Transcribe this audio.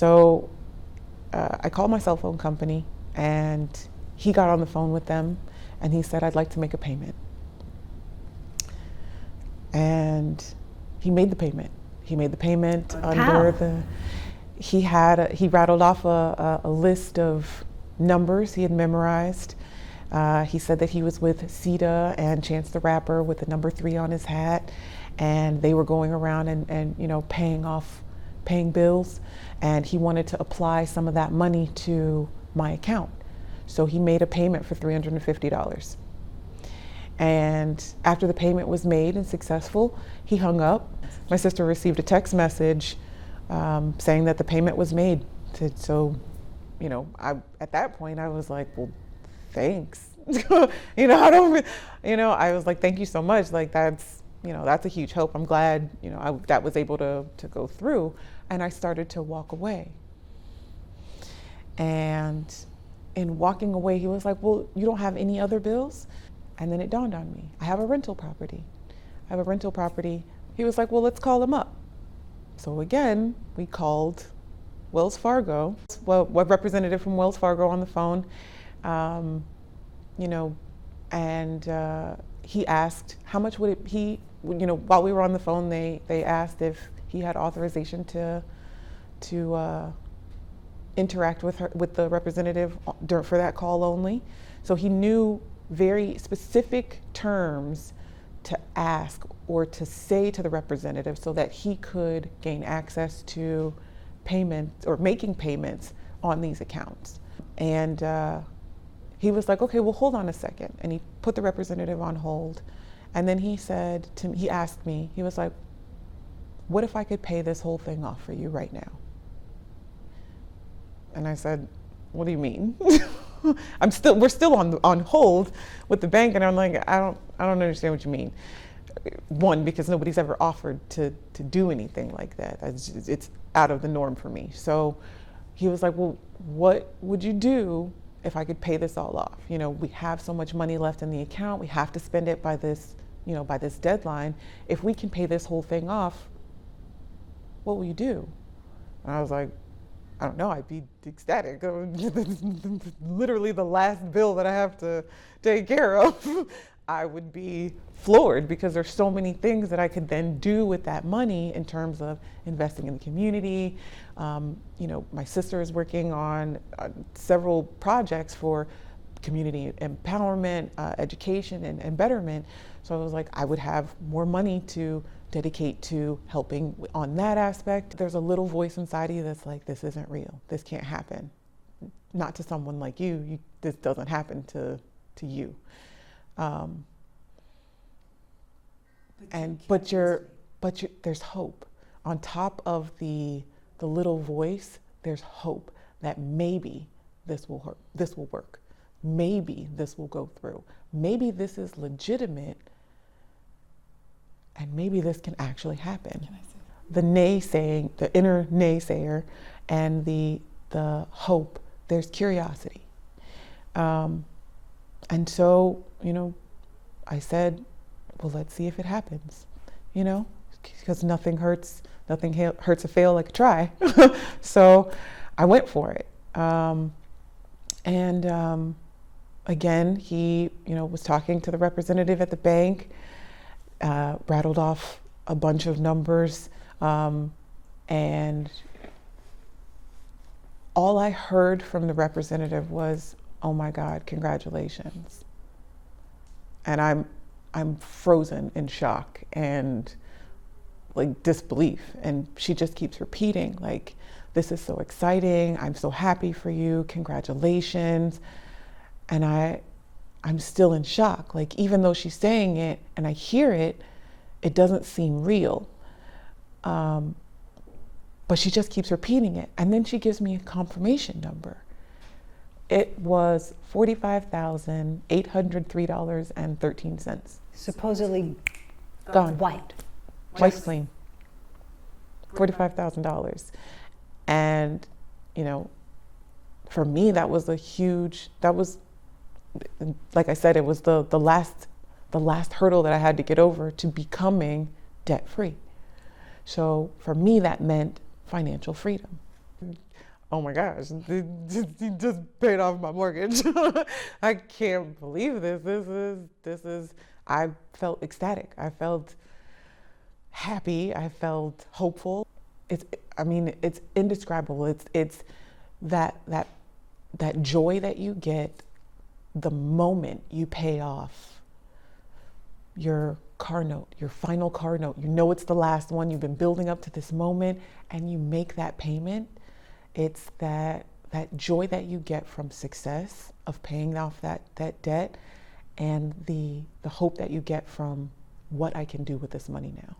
So I called my cell phone company, and he got on the phone with them, and he said, I'd like to make a payment. And he made the payment. He made the payment under the, he rattled off a list of numbers he had memorized. He said that he was with Sita and Chance the Rapper with the number 3 on his hat, and they were going around and you know, paying bills, and he wanted to apply some of that money to my account. So he made a payment for $350. And after the payment was made and successful, he hung up. My sister received a text message saying that the payment was made. So, you know, at that point I was like, well, thanks. You know, I was like, thank you so much. Like, that's, you know, that's a huge help. I'm glad, you know, that was able to go through. And I started to walk away. And in walking away, he was like, well, you don't have any other bills? And then it dawned on me, I have a rental property. He was like, well, let's call them up. So again, we called Wells Fargo, what representative from Wells Fargo on the phone, you know, and he asked how much would it, you know, while we were on the phone, they asked if he had authorization to interact with the representative for that call only. So he knew very specific terms to ask or to say to the representative so that he could gain access to payments or making payments on these accounts. And he was like, okay, well, hold on a second. And he put the representative on hold. And then he said he asked me, he was like, what if I could pay this whole thing off for you right now? And I said, what do you mean? We're still on hold with the bank, and I'm like, I don't understand what you mean. One, because nobody's ever offered to do anything like that. It's out of the norm for me. So he was like, well, what would you do if I could pay this all off? You know, we have so much money left in the account. We have to spend it by this, you know, by this deadline. If we can pay this whole thing off, what will you do? And I was like, I don't know, I'd be ecstatic. Literally the last bill that I have to take care of. I would be floored because there's so many things that I could then do with that money in terms of investing in the community. You know, my sister is working on several projects for community empowerment, education, and betterment. So I was like, I would have more money to dedicate to helping on that aspect. There's a little voice inside of you that's like, this isn't real. This can't happen. Not to someone like you. This doesn't happen to you. But there's hope. On top of the little voice, there's hope that maybe this will work. Maybe this will go through. Maybe this is legitimate, and maybe this can actually happen. The naysaying, the inner naysayer, and the hope, there's curiosity. And so, you know, I said, well, let's see if it happens, you know, because nothing hurts a fail like a try. So I went for it. Again, he, you know, was talking to the representative at the bank, rattled off a bunch of numbers, and all I heard from the representative was, oh my God, congratulations. And I'm frozen in shock and like disbelief. And she just keeps repeating, like, this is so exciting. I'm so happy for you. Congratulations. And I'm still in shock. Like, even though she's saying it and I hear it, it doesn't seem real. But she just keeps repeating it. And then she gives me a confirmation number. It was $45,803.13. Supposedly gone. White Clean. $45,000. And, you know, for me, that was like I said, it was the last hurdle that I had to get over to becoming debt free. So for me, that meant financial freedom. oh my gosh, he just paid off my mortgage. I can't believe this. I felt ecstatic. I felt happy. I felt hopeful. It's indescribable. It's that joy that you get the moment you pay off your car note, your final car note. You know it's the last one. You've been building up to this moment, and you make that payment. It's that joy that you get from success of paying off that debt, and the hope that you get from what I can do with this money now.